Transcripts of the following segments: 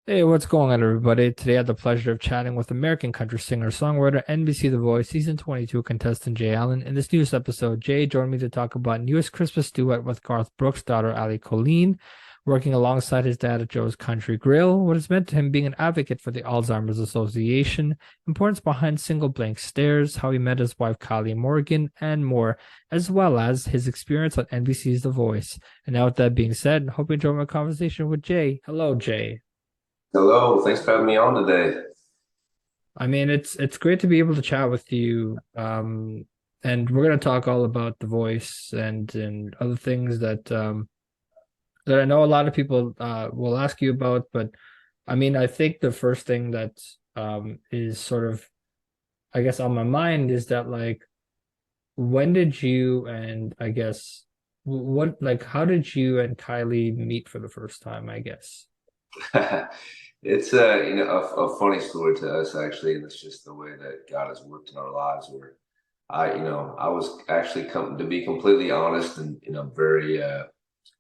Hey, what's going on, everybody? Today I had the pleasure of chatting with American country singer-songwriter, NBC The Voice, Season 22 contestant Jay Allen. In this newest episode, Jay joined me to talk about newest Christmas duet with Garth Brooks' daughter, Allie Colleen, working alongside his dad at Joe's Country Grill, what it's meant to him being an advocate for the Alzheimer's Association, importance behind Single Blank Stares, how he met his wife, Kylie Morgan, and more, as well as his experience on NBC's The Voice. And now with that being said, hope you enjoy my conversation with Jay. Hello, Jay. Hello, thanks for having me on today. I mean, it's great to be able to chat with you. And we're gonna talk all about the voice and other things that I know a lot of people will ask you about. But I mean, I think the first thing that is sort of, I guess, on my mind is that, like, when did you and I guess what like how did you and Kylie meet for the first time, I guess? It's a funny story to us actually, and it's just the way that God has worked in our lives. Where I was actually come to be completely honest and very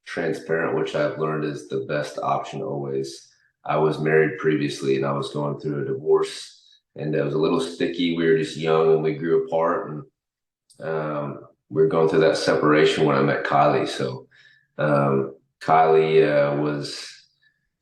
transparent, which I've learned is the best option always. I was married previously, and I was going through a divorce, and it was a little sticky. We were just young, and we grew apart, and we were going through that separation when I met Kylie. So Kylie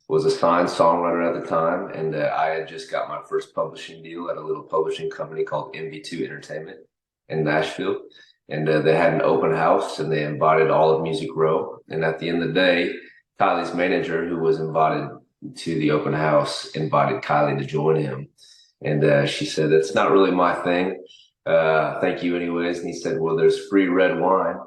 was a signed songwriter at the time, and I had just got my first publishing deal at a little publishing company called MV2 Entertainment in Nashville. And they had an open house, and they invited all of Music Row. And at the end of the day, Kylie's manager, who was invited to the open house, invited Kylie to join him. And she said, "That's not really my thing. Thank you, anyways." And he said, "Well, there's free red wine."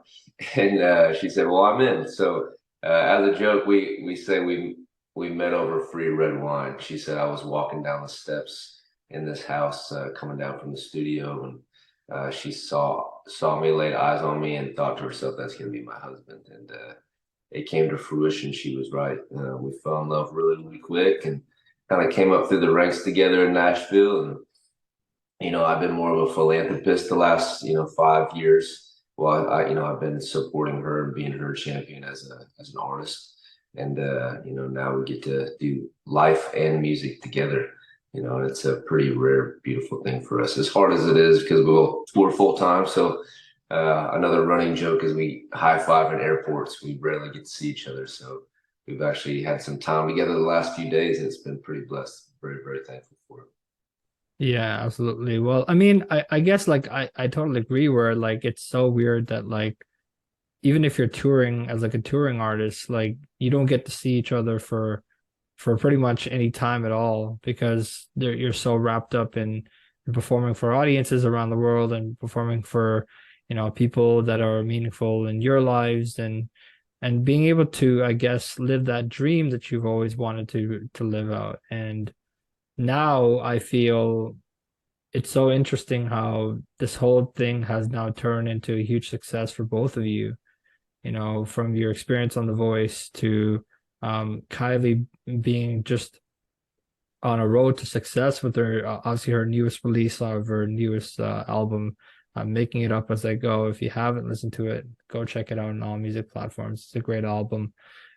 And she said, "Well, I'm in." So as a joke, we say we met over free red wine. She said I was walking down the steps in this house, coming down from the studio, and she saw me, laid eyes on me, and thought to herself, "That's going to be my husband." And it came to fruition. She was right. We fell in love really, really quick, and kind of came up through the ranks together in Nashville. And I've been more of a philanthropist the last 5 years. Well, I've been supporting her and being her champion as an artist. And now we get to do life and music together. And it's a pretty rare, beautiful thing for us. As hard as it is, because we're full time. So another running joke is we high five in airports. We rarely get to see each other. So we've actually had some time together the last few days, and it's been pretty blessed. Very, very thankful for it. Yeah, absolutely. Well, I mean, I guess like I totally agree where like it's so weird that like even if you're touring as like a touring artist, like you don't get to see each other for pretty much any time at all because you're so wrapped up in performing for audiences around the world and performing for, people that are meaningful in your lives and being able to, I guess, live that dream that you've always wanted to live out. And now I feel it's so interesting how this whole thing has now turned into a huge success for both of you, from your experience on The Voice to Kylie being just on a road to success with her, obviously her newest release of her newest album, Making It Up As I Go. If you haven't listened to it, go check it out on all music platforms. It's a great album.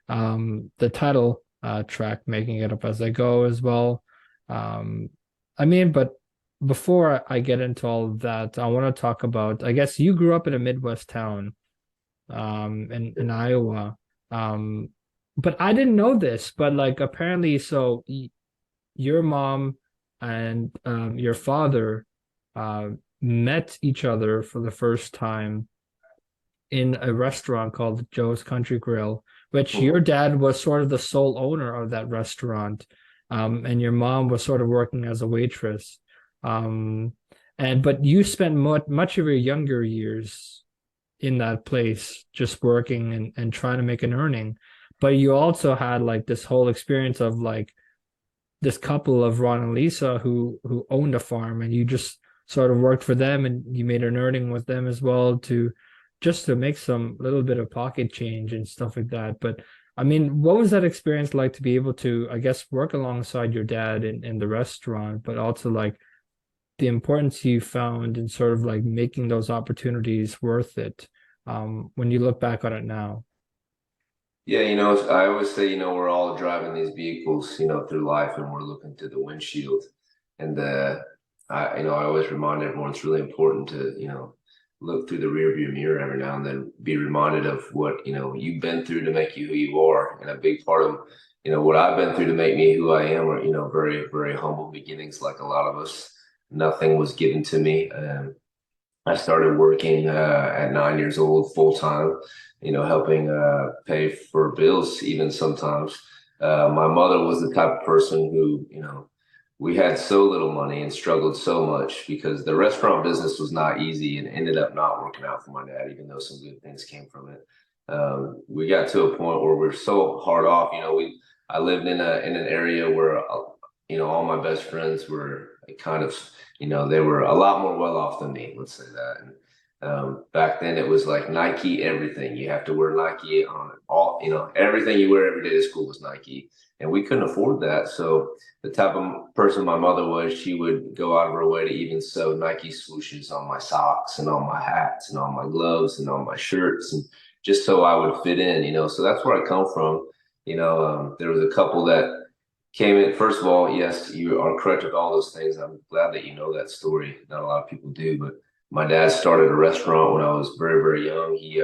The title track, Making It Up As I Go, as well. Um, I mean, but before I get into all of that, I want to talk about, I guess you grew up in a Midwest town, in Iowa. Um, but I didn't know this, but like apparently, so your mom and your father uh met each other for the first time in a restaurant called Joe's Country Grill, which your Mhm. dad was sort of the sole owner of that restaurant, and your mom was sort of working as a waitress. Um, and but you spent much of your younger years in that place, just working and trying to make an earning. But you also had like this whole experience of like this couple of Ron and Lisa who owned a farm, and you just sort of worked for them, and you made an earning with them as well to just to make some little bit of pocket change and stuff like that. But I mean, what was that experience like to be able to, I guess, work alongside your dad in the restaurant, but also like the importance you found in sort of like making those opportunities worth it, when you look back on it now? Yeah, I always say, we're all driving these vehicles, through life, and we're looking through the windshield. And I always remind everyone it's really important to, look through the rearview mirror every now and then, be reminded of what, you've been through to make you who you are. And a big part of, what I've been through to make me who I am are, very, very humble beginnings, like a lot of us. Nothing was given to me. I started working at 9 years old full time, helping pay for bills even sometimes. My mother was the type of person who, we had so little money and struggled so much because the restaurant business was not easy and ended up not working out for my dad, even though some good things came from it. We got to a point where we're so hard off. I lived in an area where, all my best friends were kind of, they were a lot more well off than me, let's say that. And back then it was like Nike everything. You have to wear Nike on all, everything you wear every day to school was Nike. And we couldn't afford that. So the type of person my mother was, she would go out of her way to even sew Nike swooshes on my socks and on my hats and on my gloves and on my shirts, and just so I would fit in, So that's where I come from. There was a couple that came in. First of all, yes, you are correct with all those things. I'm glad that you know that story. Not a lot of people do, but my dad started a restaurant when I was very, very young. He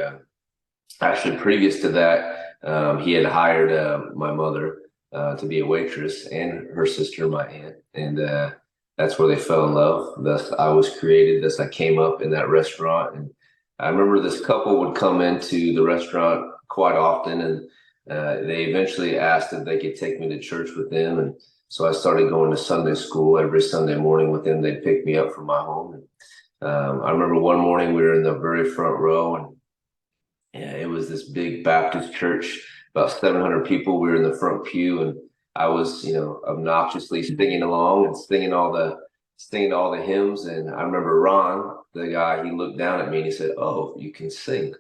actually, previous to that, he had hired my mother to be a waitress, and her sister, my aunt, and that's where they fell in love. Thus, I was created. Thus, I came up in that restaurant, and I remember this couple would come into the restaurant quite often, and they eventually asked if they could take me to church with them, and so I started going to Sunday school every Sunday morning with them. They'd pick me up from my home, and I remember one morning we were in the very front row, and yeah, it was this big Baptist church, about 700 people. We were in the front pew, and I was, obnoxiously singing along and singing all the hymns. And I remember Ron, the guy, he looked down at me and he said, "Oh, you can sing.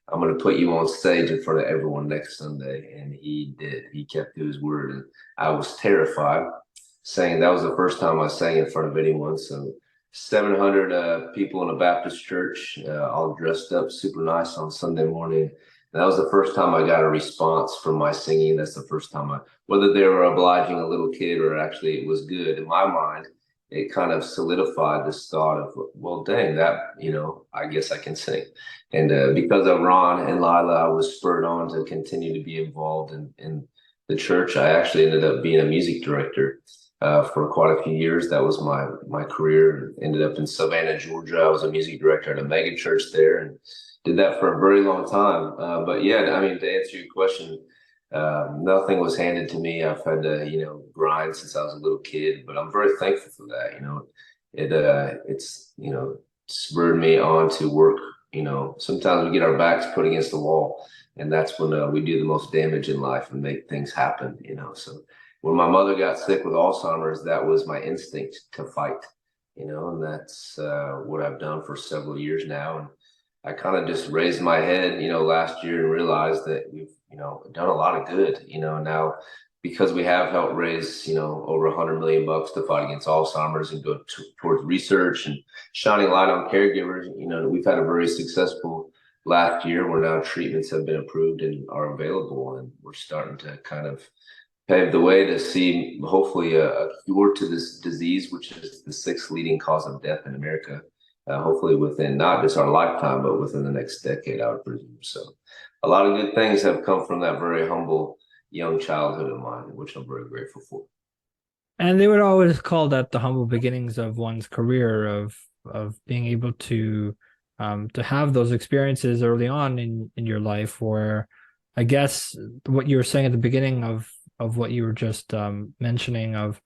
I'm going to put you on stage in front of everyone next Sunday." And he did. He kept to his word, and I was terrified. Saying that was the first time I sang in front of anyone. So 700 people in a Baptist church, all dressed up super nice on Sunday morning. And that was the first time I got a response from my singing. That's the first time whether they were obliging a little kid or actually it was good, in my mind, it kind of solidified this thought of, well, dang, that, I guess I can sing. And because of Ron and Lila, I was spurred on to continue to be involved in the church. I actually ended up being a music director for quite a few years. That was my career. Ended up in Savannah, Georgia. I was a music director at a mega church there, and did that for a very long time. But yeah, I mean, to answer your question, nothing was handed to me. I've had to, grind since I was a little kid, but I'm very thankful for that. It's spurred me on to work. Sometimes we get our backs put against the wall, and that's when we do the most damage in life and make things happen. So when my mother got sick with Alzheimer's, that was my instinct to fight, and that's what I've done for several years now. And I kind of just raised my head, last year and realized that we've, done a lot of good, now because we have helped raise, over $100 million to fight against Alzheimer's and go towards research and shining light on caregivers. We've had a very successful last year where now treatments have been approved and are available, and we're starting to kind of pave the way to see hopefully a cure to this disease, which is the sixth leading cause of death in America. Hopefully within not just our lifetime, but within the next decade, I would presume. So a lot of good things have come from that very humble young childhood of mine, which I'm very grateful for. And they would always call that the humble beginnings of one's career, of being able to have those experiences early on in your life, where I guess what you were saying at the beginning of what you were just mentioning, of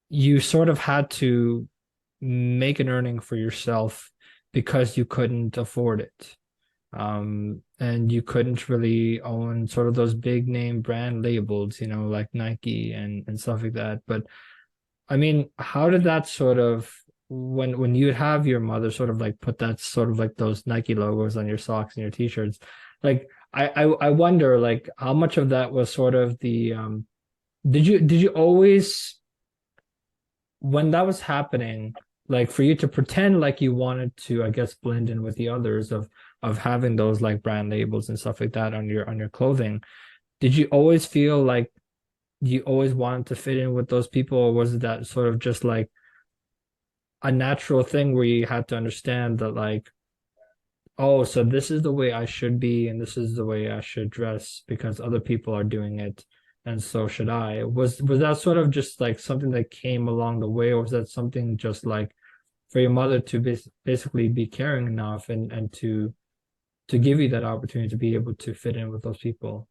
you sort of had to make an earning for yourself because you couldn't afford it. And you couldn't really own sort of those big name brand labels, like Nike and stuff like that. But I mean, how did that sort of, when you have your mother sort of like put that sort of like those Nike logos on your socks and your t-shirts, like I wonder, like, how much of that was sort of the did you always, when that was happening, like for you to pretend like you wanted to, I guess, blend in with the others of having those like brand labels and stuff like that on your clothing. Did you always feel like you always wanted to fit in with those people, or was it that sort of just like a natural thing where you had to understand that like, oh, so this is the way I should be and this is the way I should dress because other people are doing it and so should I. Was that sort of just like something that came along the way, or was that something just like for your mother to basically be caring enough and to give you that opportunity to be able to fit in with those people?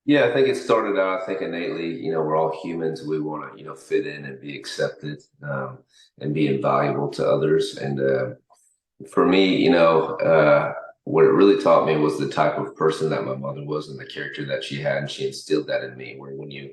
Yeah, I think it started out, I think innately, we're all humans. We want to, fit in and be accepted, and be invaluable to others. And for me, what it really taught me was the type of person that my mother was and the character that she had. And she instilled that in me, where when you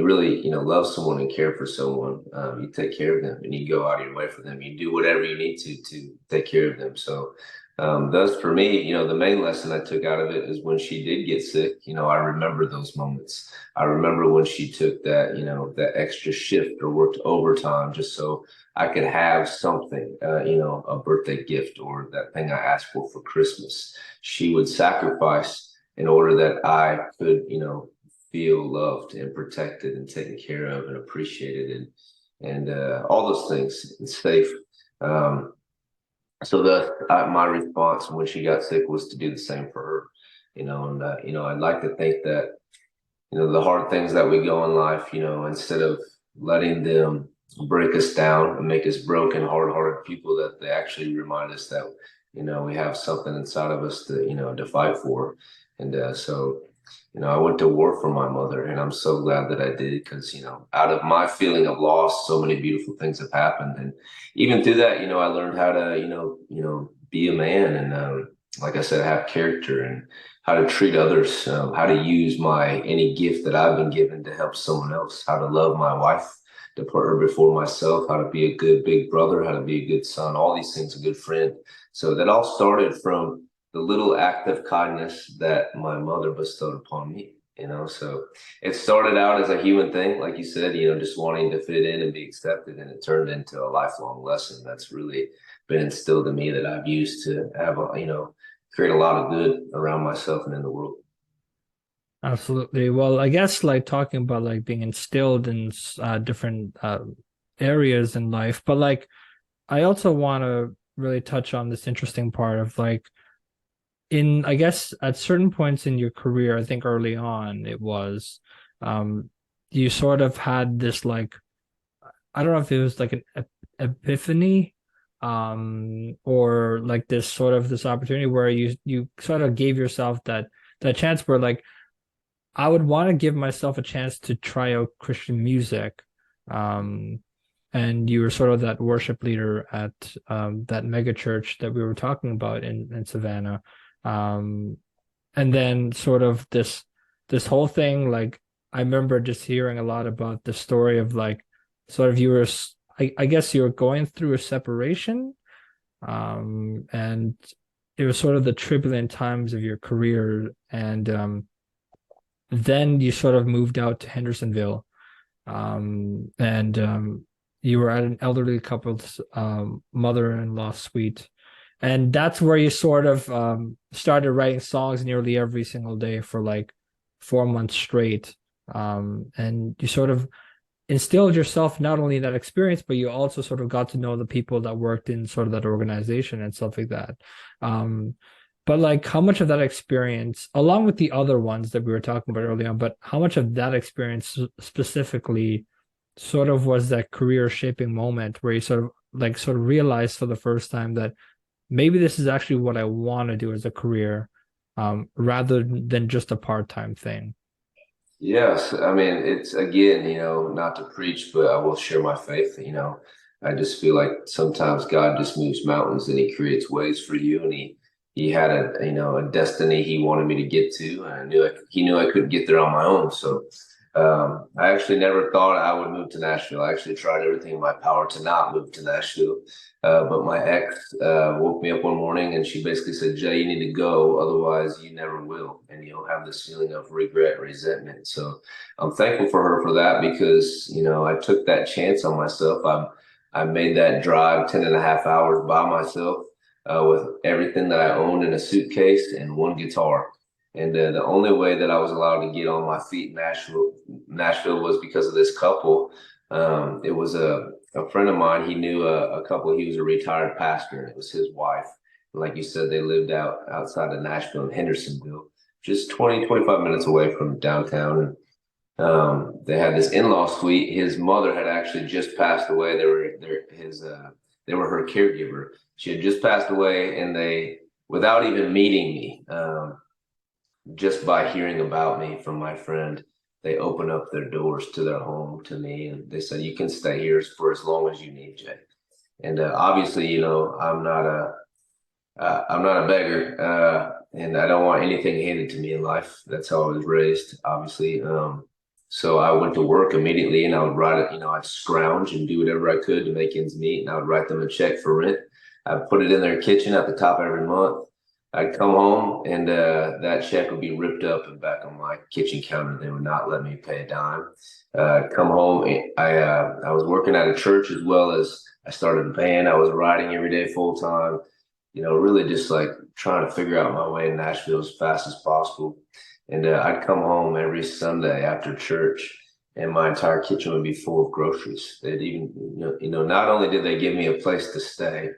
really, love someone and care for someone, you take care of them and you go out of your way for them. You do whatever you need to take care of them. So, thus for me, the main lesson I took out of it is when she did get sick, I remember those moments. I remember when she took that, that extra shift or worked overtime just so I could have something, a birthday gift or that thing I asked for Christmas. She would sacrifice in order that I could, feel loved and protected and taken care of and appreciated and all those things and safe. Um, so my response when she got sick was to do the same for her, and I'd like to think that the hard things that we go in life, instead of letting them break us down and make us broken, hard-hearted people, that they actually remind us that we have something inside of us to fight for. And so I went to war for my mother, and I'm so glad that I did because, out of my feeling of loss, so many beautiful things have happened. And even through that, I learned how to, be a man and, like I said, have character and how to treat others, how to use any gift that I've been given to help someone else, how to love my wife, to put her before myself, how to be a good big brother, how to be a good son, all these things, a good friend. So that all started from the little act of kindness that my mother bestowed upon me. So it started out as a human thing, like you said, just wanting to fit in and be accepted, and it turned into a lifelong lesson that's really been instilled in me that I've used to have, create a lot of good around myself and in the world. Absolutely. Well, I guess like talking about like being instilled in different areas in life, but like I also want to really touch on this interesting part of like in I guess at certain points in your career, I think early on it was um you sort of had this like I don't know if it was like an epiphany or like this opportunity where you sort of gave yourself that chance where like I would want to give myself a chance to try out Christian music. Um, and you were sort of that worship leader at that mega church that we were talking about in Savannah. Um, and then sort of this whole thing, like I remember just hearing a lot about the story of like sort of I guess you were going through a separation. And it was sort of the turbulent times of your career. And then you sort of moved out to Hendersonville, and you were at an elderly couple's mother-in-law suite, and that's where you sort of started writing songs nearly every single day for like 4 months straight, and you sort of instilled yourself not only in that experience, but you also sort of got to know the people that worked in sort of that organization and stuff like that. Um, but like how much of that experience, along with the other ones that we were talking about earlier on, but how much of that experience specifically sort of was that career shaping moment where you sort of realized for the first time that maybe this is actually what I want to do as a career, rather than just a part-time thing. Yes, I mean, it's again, not to preach, but I will share my faith. I just feel like sometimes God just moves mountains and he creates ways for you. And he had a destiny he wanted me to get to. And he knew I couldn't get there on my own. So I actually never thought I would move to Nashville. I actually tried everything in my power to not move to Nashville. But my ex woke me up one morning and she basically said, Jay, you need to go. Otherwise, you never will. And you'll have this feeling of regret and resentment. So I'm thankful for her for that because, I took that chance on myself. I made that drive 10 and a half hours by myself with everything that I owned in a suitcase and one guitar. And the only way that I was allowed to get on my feet in Nashville was because of this couple. It was a friend of mine. He knew a couple. He was a retired pastor, and it was his wife. And like you said, they lived outside of Nashville in Hendersonville, just 20, 25 minutes away from downtown. And they had this in-law suite. His mother had actually just passed away. They were her caregiver. She had just passed away, and they, without even meeting me, just by hearing about me from my friend, they opened up their doors to their home to me, and they said, "You can stay here for as long as you need, Jay." And obviously, I'm not a beggar, and I don't want anything handed to me in life. That's how I was raised, obviously. So I went to work immediately, and I would write it. I'd scrounge and do whatever I could to make ends meet, and I would write them a check for rent. I'd put it in their kitchen at the top every month. I'd come home, and that check would be ripped up and back on my kitchen counter. They would not let me pay a dime. Come home, I was working at a church as well as I started a band. I was writing every day full time. Really just like trying to figure out my way in Nashville as fast as possible. And I'd come home every Sunday after church, and my entire kitchen would be full of groceries. They'd even, not only did they give me a place to stay,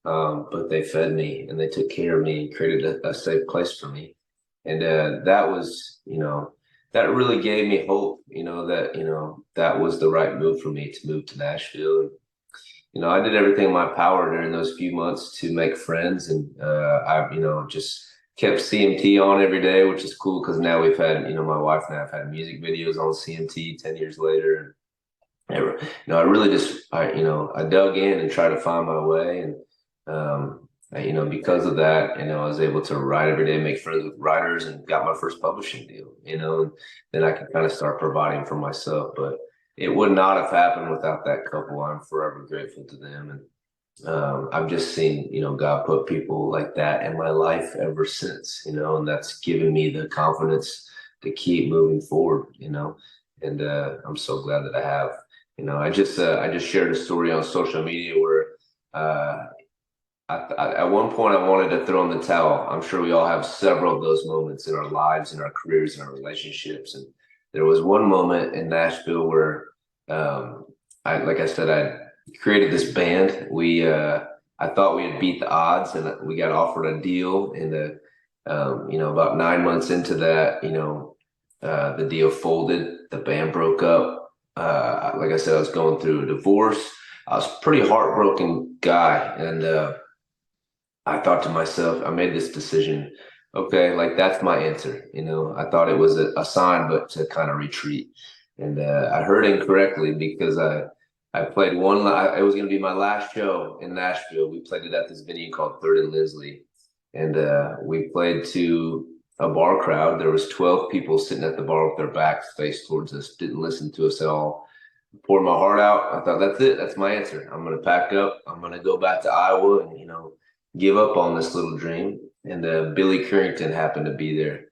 but they fed me and they took care of me and created a safe place for me. And that was, that really gave me hope, that was the right move for me to move to Nashville. I did everything in my power during those few months to make friends, and I, just kept CMT on every day, which is cool because now we've had, my wife and I have had music videos on CMT 10 years later. And, I really I dug in and tried to find my way. And, because of that, I was able to write every day, make friends with writers, and got my first publishing deal, and then I could kind of start providing for myself. But it would not have happened without that couple. I'm forever grateful to them. And I've just seen, God put people like that in my life ever since, and that's given me the confidence to keep moving forward, and I'm so glad that I have. I just shared a story on social media where at one point I wanted to throw in the towel. I'm sure we all have several of those moments in our lives, in our careers, in our relationships. And there was one moment in Nashville where, like I said, I created this band. I thought we had beat the odds, and we got offered a deal. And about 9 months into that, the deal folded. The band broke up. Like I said, I was going through a divorce. I was a pretty heartbroken guy, and I thought to myself, I made this decision. Okay, like that's my answer. I thought it was a sign, but to kind of retreat. And I heard incorrectly because I played it was going to be my last show in Nashville. We played it at this venue called Third and Lindsley. And we played to a bar crowd. There was 12 people sitting at the bar with their backs faced towards us, didn't listen to us at all. Poured my heart out. I thought, that's it. That's my answer. I'm going to pack up. I'm going to go back to Iowa and, give up on this little dream. And Billy Currington happened to be there,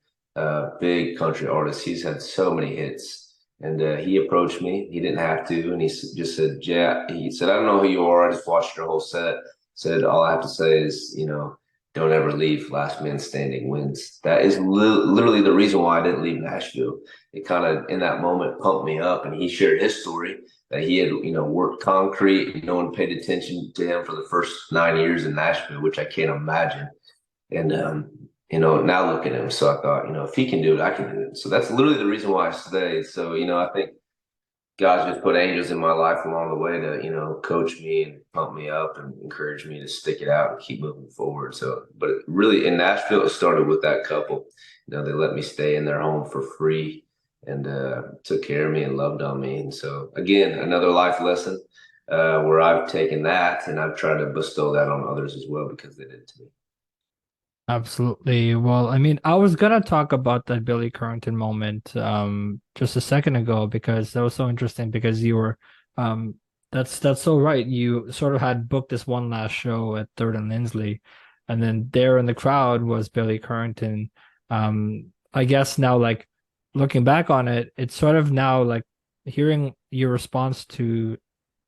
big country artist. He's had so many hits. And he approached me. He didn't have to. And he just said, "Yeah." He said, "I don't know who you are. I just watched your whole set." Said, "All I have to say is, don't ever leave. Last man standing wins." That is literally the reason why I didn't leave Nashville. It kind of, in that moment, pumped me up. And he shared his story that he had, worked concrete. No one paid attention to him for the first 9 years in Nashville, which I can't imagine. And, now look at him. So I thought, if he can do it, I can do it. So that's literally the reason why I stayed. So, I think God's just put angels in my life along the way to, coach me and pump me up and encourage me to stick it out and keep moving forward. So, but really in Nashville, it started with that couple. They let me stay in their home for free and took care of me and loved on me. And so, again, another life lesson where I've taken that and I've tried to bestow that on others as well because they did to me. Absolutely. Well, I mean, I was gonna talk about that Billy Currington moment just a second ago because that was so interesting because you were that's so right. You sort of had booked this one last show at Third and Lindsley, and then there in the crowd was Billy Currington. I guess now, like looking back on it, it's sort of now like hearing your response to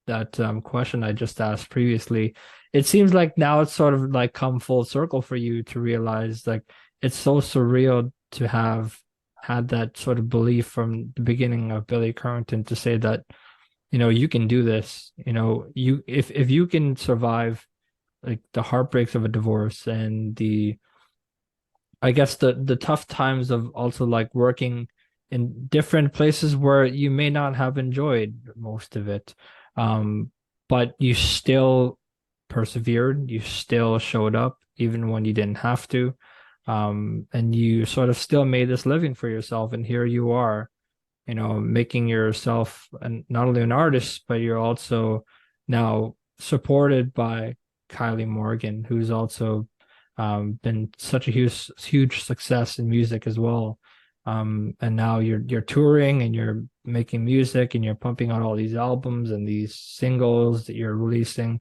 that question I just asked previously. It seems like now it's sort of like come full circle for you to realize like it's so surreal to have had that sort of belief from the beginning of Billy Currington to say that, you can do this. You if you can survive like the heartbreaks of a divorce and the I guess the tough times of also like working in different places where you may not have enjoyed most of it. Um, but you still persevered, you still showed up even when you didn't have to. And you sort of still made this living for yourself. And here you are, making yourself not only an artist, but you're also now supported by Kylie Morgan, who's also been such a huge success in music as well. And now you're touring and you're making music and you're pumping out all these albums and these singles that you're releasing.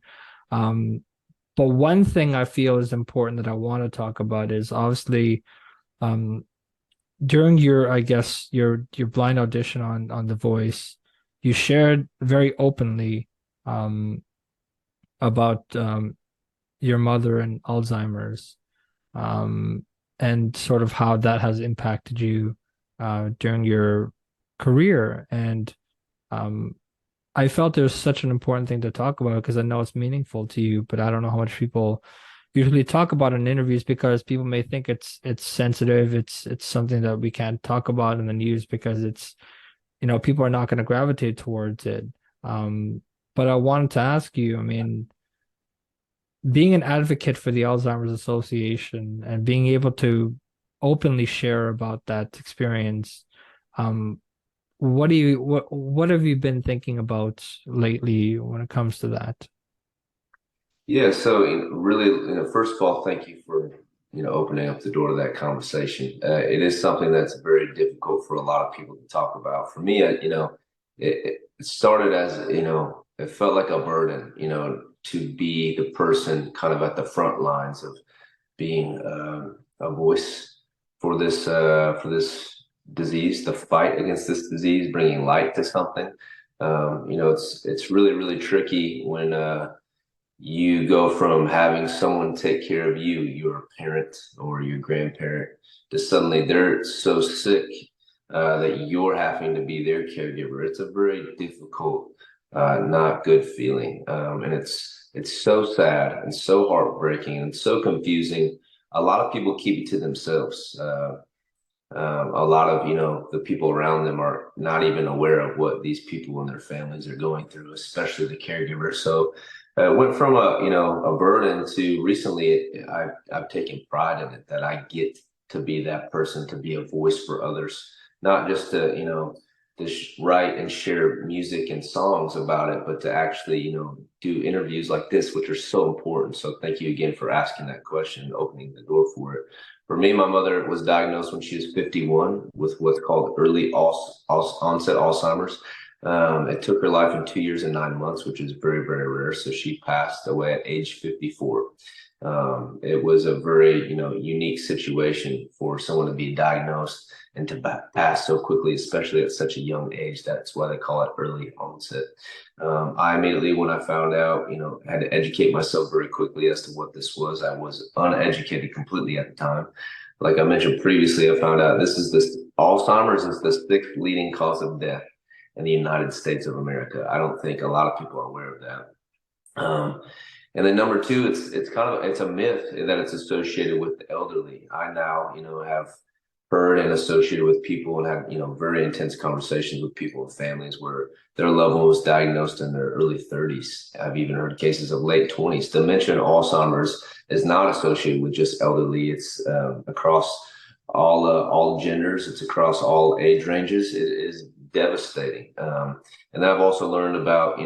But one thing I feel is important that I want to talk about is obviously um, during your, I guess, your blind audition on The Voice, you shared very openly um, about your mother and Alzheimer's, um, and sort of how that has impacted you during your career. And um, I felt it was such an important thing to talk about because I know it's meaningful to you, but I don't know how much people usually talk about in interviews because people may think it's sensitive, it's something that we can't talk about in the news because it's people are not going to gravitate towards it. Um, but I wanted to ask you, I mean, being an advocate for the Alzheimer's Association and being able to openly share about that experience, um, what have you been thinking about lately when it comes to that? Yeah, so really, first of all, thank you for opening up the door to that conversation. It is something that's very difficult for a lot of people to talk about. For me, it started as it felt like a burden, to be the person kind of at the front lines of being a voice for this disease, the fight against this disease, bringing light to something. It's really really tricky when you go from having someone take care of you, your parent or your grandparent, to suddenly they're so sick that you're having to be their caregiver. It's a very difficult, not good feeling, and it's so sad and so heartbreaking and so confusing. A lot of people keep it to themselves. A lot of the people around them are not even aware of what these people and their families are going through, especially the caregiver. So it went from a burden to recently I've taken pride in it that I get to be that person, to be a voice for others, not just to write and share music and songs about it, but to actually do interviews like this, which are so important. So thank you again for asking that question and opening the door for it. For me, my mother was diagnosed when she was 51 with what's called early onset Alzheimer's. It took her life in 2 years and 9 months, which is very, very rare. So she passed away at age 54. It was a very, unique situation for someone to be diagnosed and to pass so quickly, especially at such a young age. That's why they call it early onset. I immediately, when I found out, had to educate myself very quickly as to what this was. I was uneducated completely at the time. Like I mentioned previously, I found out this Alzheimer's is the sixth leading cause of death in the United States of America. I don't think a lot of people are aware of that. And then number two, it's a myth that it's associated with the elderly. I now, have heard and associated with people and had, very intense conversations with people and families where their loved one was diagnosed in their early 30s. I've even heard cases of late 20s. Dementia and Alzheimer's is not associated with just elderly. It's across all genders. It's across all age ranges. It is devastating. And I've also learned about,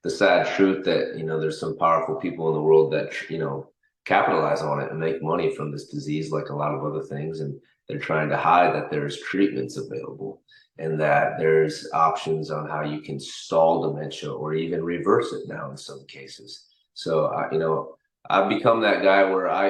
the sad truth that, there's some powerful people in the world that, capitalize on it and make money from this disease, like a lot of other things. And they're trying to hide that there's treatments available and that there's options on how you can stall dementia or even reverse it now in some cases. So, I've become that guy where I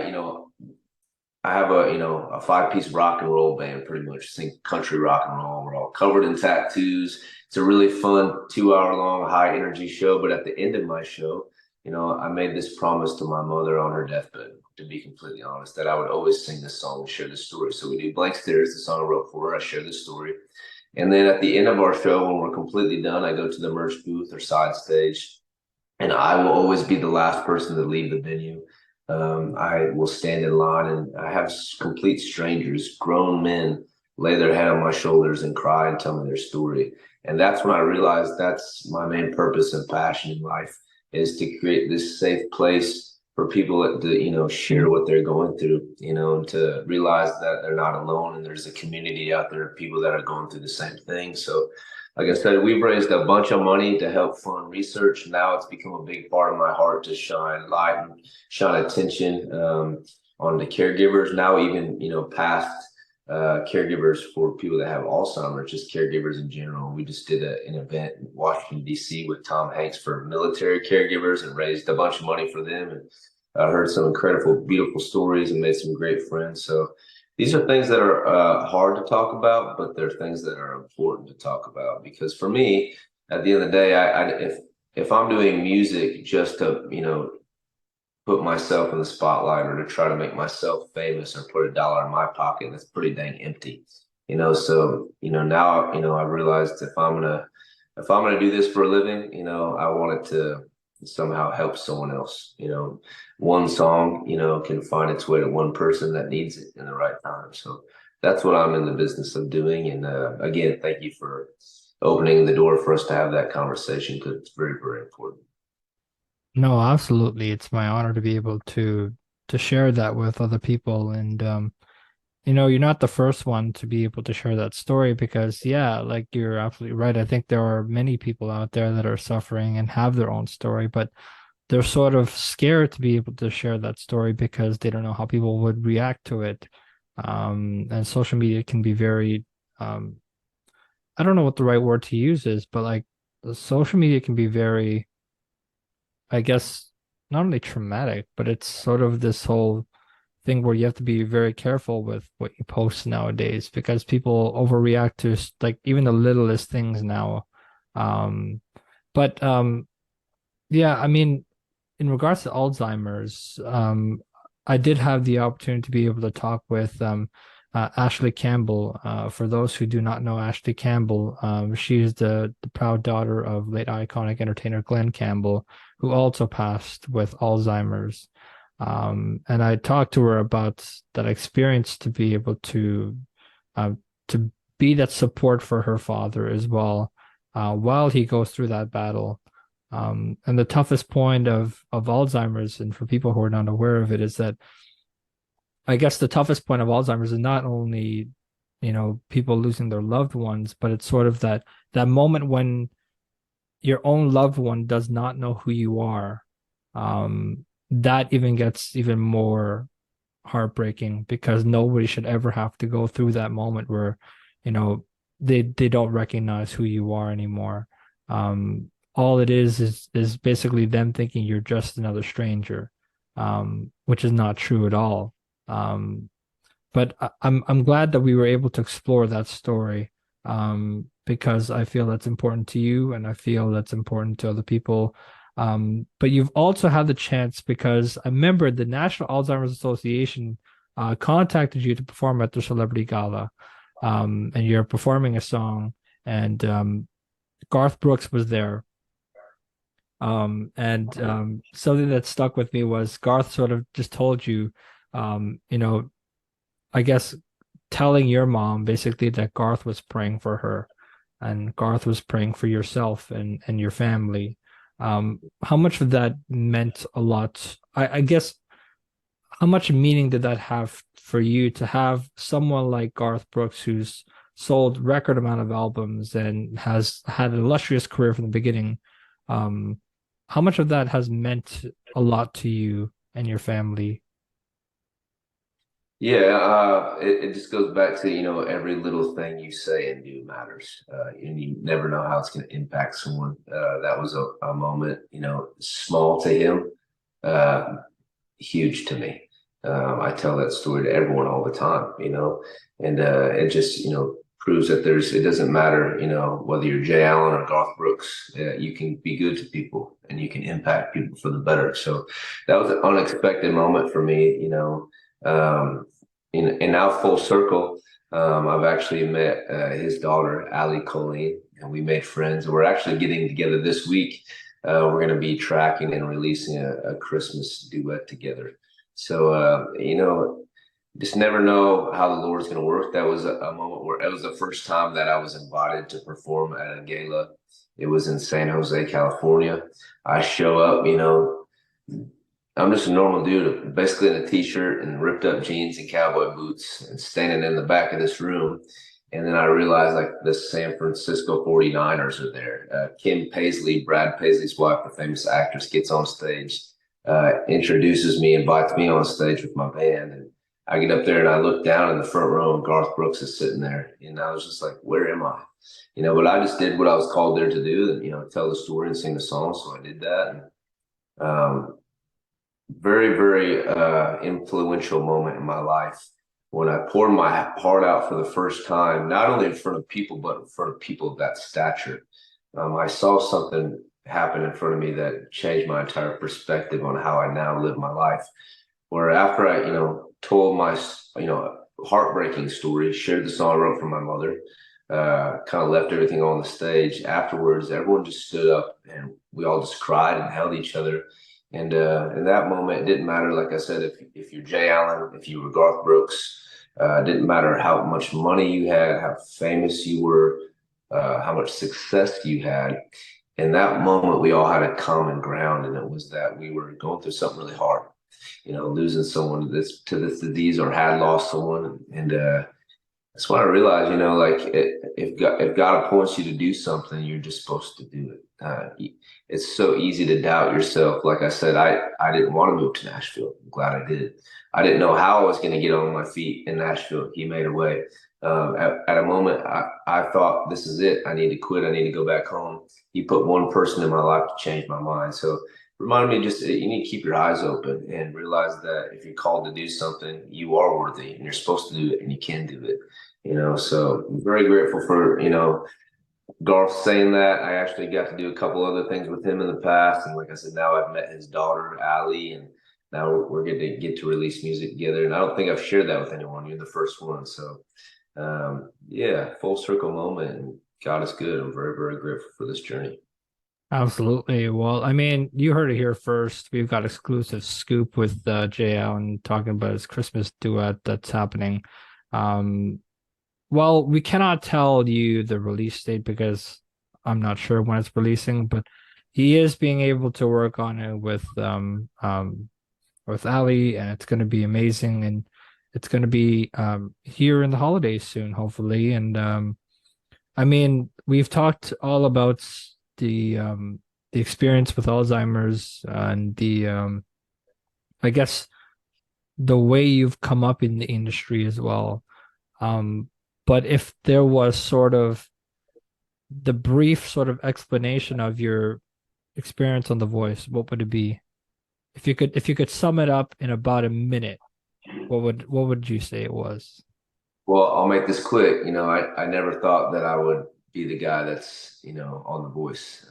have a five-piece rock and roll band, pretty much sing country rock and roll. We're all covered in tattoos. it's a really fun 2 hour long high energy show. But at the end of my show, I made this promise to my mother on her deathbed, to be completely honest, that I would always sing this song and share this story. So we do Blank Stares, the song I wrote for her. I share this story. And then at the end of our show, when we're completely done, I go to the merch booth or side stage, and I will always be the last person to leave the venue. I will stand in line, and I have complete strangers, grown men, lay their head on my shoulders and cry and tell me their story. And that's when I realized that's my main purpose and passion in life, is to create this safe place for people to, share what they're going through, and to realize that they're not alone, and there's a community out there of people that are going through the same thing. So like I said, we've raised a bunch of money to help fund research. Now it's become a big part of my heart to shine light and shine attention on the caregivers. Now even, past caregivers for people that have Alzheimer's, just caregivers in general. We just did an event in Washington, D.C. with Tom Hanks for military caregivers and raised a bunch of money for them. And I heard some incredible, beautiful stories and made some great friends. So these are things that are hard to talk about, but they're things that are important to talk about. Because for me, at the end of the day, if I'm doing music just to, put myself in the spotlight or to try to make myself famous or put a dollar in my pocket, that's pretty dang empty. So now I realized if I'm gonna do this for a living, I want it to somehow help someone else. One song, can find its way to one person that needs it in the right time. So that's what I'm in the business of doing. And again, thank you for opening the door for us to have that conversation, because it's very, very important. No, absolutely. It's my honor to be able to share that with other people. And you're not the first one to be able to share that story because yeah, like you're absolutely right. I think there are many people out there that are suffering and have their own story, but they're sort of scared to be able to share that story because they don't know how people would react to it. And social media can be very I don't know what the right word to use is, but like the social media can be very, I guess, not only traumatic, but it's sort of this whole thing where you have to be very careful with what you post nowadays because people overreact to like even the littlest things now. Um, but yeah, I mean, in regards to Alzheimer's, I did have the opportunity to be able to talk with Ashley Campbell. For those who do not know Ashley Campbell, she is the proud daughter of late iconic entertainer Glenn Campbell, who also passed with Alzheimer's. And I talked to her about that experience to be able uh, to be that support for her father as well, while he goes through that battle. And the toughest point of Alzheimer's, and for people who are not aware of it, is that I guess the toughest point of Alzheimer's is not only, people losing their loved ones, but it's sort of that moment when your own loved one does not know who you are. That even gets even more heartbreaking because nobody should ever have to go through that moment where, they don't recognize who you are anymore. All it is basically them thinking you're just another stranger, which is not true at all. Um, but I'm glad that we were able to explore that story, because I feel that's important to you, and I feel that's important to other people. But you've also had the chance because I remember the National Alzheimer's Association contacted you to perform at their celebrity gala, and you're performing a song, and Garth Brooks was there. And something that stuck with me was Garth sort of just told you, you know, I guess telling your mom basically that Garth was praying for her and Garth was praying for yourself and your family. How much of that meant a lot? I guess how much meaning did that have for you to have someone like Garth Brooks who's sold record amount of albums and has had an illustrious career from the beginning? Um, how much of that has meant a lot to you and your family? Yeah, it just goes back to, every little thing you say and do matters. And you never know how it's going to impact someone. That was a moment, small to him, uh, huge to me. I tell that story to everyone all the time, and it just, proves that it doesn't matter, whether you're Jay Allen or Garth Brooks, you can be good to people and you can impact people for the better. So that was an unexpected moment for me, and now full circle. I've actually met his daughter, Allie Colleen, and we made friends. We're actually getting together this week. We're going to be tracking and releasing a Christmas duet together. So, just never know how the Lord's going to work. That was a moment where it was the first time that I was invited to perform at a gala. It was in San Jose, California. I show up, I'm just a normal dude, basically in a t-shirt and ripped up jeans and cowboy boots and standing in the back of this room. And then I realized like the San Francisco 49ers are there. Kim Paisley, Brad Paisley's wife, the famous actress, gets on stage, introduces me, invites me on stage with my band. And I get up there and I look down in the front row and Garth Brooks is sitting there. And I was just like, where am I? But I just did what I was called there to do and, tell the story and sing the song. So I did that. And, very, very influential moment in my life when I poured my heart out for the first time, not only in front of people, but in front of people of that stature. I saw something happen in front of me that changed my entire perspective on how I now live my life. Where after I, told my, heartbreaking story, shared the song I wrote for my mother, kind of left everything on the stage. Afterwards, everyone just stood up and we all just cried and held each other. And in that moment, it didn't matter, like I said, if you're Jay Allen, if you were Garth Brooks, it didn't matter how much money you had, how famous you were, how much success you had. In that moment, we all had a common ground, and it was that we were going through something really hard, losing someone to this disease or had lost someone. And that's when I realized, if God appoints you to do something, you're just supposed to do it. It's so easy to doubt yourself. Like I said, I didn't want to move to Nashville. I'm glad I did. I didn't know how I was going to get on my feet in Nashville. He made a way. At a moment, I thought, this is it. I need to quit. I need to go back home. He put one person in my life to change my mind. So reminded me just you need to keep your eyes open and realize that if you're called to do something, you are worthy and you're supposed to do it and you can do it. So I'm very grateful for, Garth saying that. I actually got to do a couple other things with him in the past. And like I said, now I've met his daughter, Allie, and now we're going to get to release music together. And I don't think I've shared that with anyone. You're the first one. So, yeah, full circle moment. And God is good. I'm very, very grateful for this journey. Absolutely. Well, I mean, you heard it here first. We've got exclusive scoop with Jay Allen talking about his Christmas duet that's happening. Well, we cannot tell you the release date because I'm not sure when it's releasing, but he is being able to work on it with Ali, and it's going to be amazing, and it's going to be here in the holidays soon, hopefully. And I mean, we've talked all about the experience with Alzheimer's and I guess the way you've come up in the industry as well. But if there was sort of the brief sort of explanation of your experience on The Voice, what would it be? If you could sum it up in about a minute, what would you say it was? Well, I'll make this quick. I never thought that I would be the guy that's, on The Voice.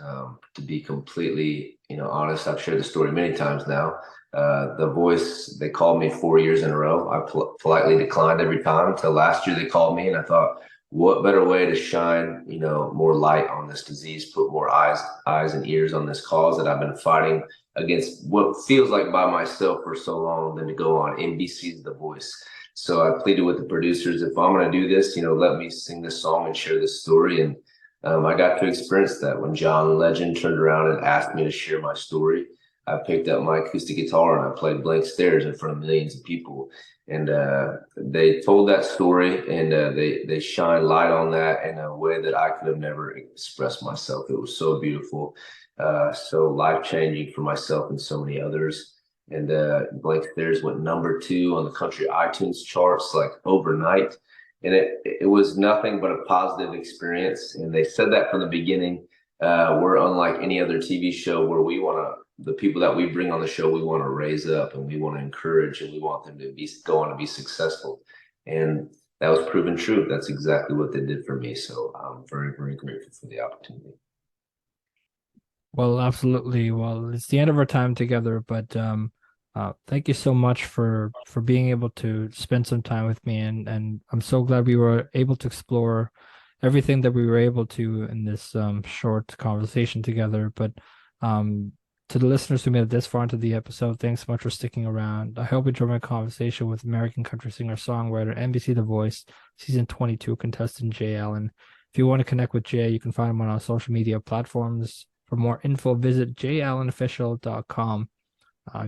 To be completely, honest, I've shared the story many times now. The Voice, they called me 4 years in a row. I politely declined every time until last year they called me, and I thought, what better way to shine, more light on this disease, put more eyes and ears on this cause that I've been fighting against what feels like by myself for so long than to go on NBC's The Voice. So I pleaded with the producers, if I'm going to do this, let me sing this song and share this story. And I got to experience that when John Legend turned around and asked me to share my story. I picked up my acoustic guitar and I played Blank Stares in front of millions of people. And they told that story, and they shine light on that in a way that I could have never expressed myself. It was so beautiful, so life-changing for myself and so many others. And Blank Stares went #2 on the country iTunes charts like overnight. And it was nothing but a positive experience. And they said that from the beginning. We're unlike any other TV show where the people that we bring on the show, we want to raise up and we want to encourage and we want them to go on to be successful. And that was proven true. That's exactly what they did for me. So I'm very, very grateful for the opportunity. Well, absolutely. Well, it's the end of our time together, but thank you so much for being able to spend some time with me, and I'm so glad we were able to explore everything that we were able to in this short conversation together. But um, to the listeners who made it this far into the episode, thanks so much for sticking around. I hope you enjoyed my conversation with American country singer-songwriter, NBC The Voice, season 22 contestant Jay Allen. If you want to connect with Jay, you can find him on our social media platforms. For more info, visit jallenofficial.com.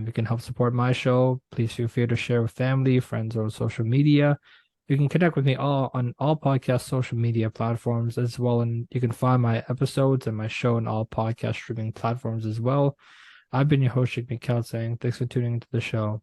You can help support my show. Please feel free to share with family, friends, or social media. You can connect with me on all podcast social media platforms as well, and you can find my episodes and my show on all podcast streaming platforms as well. I've been your host, Jigme Kelsang. Thanks for tuning into the show.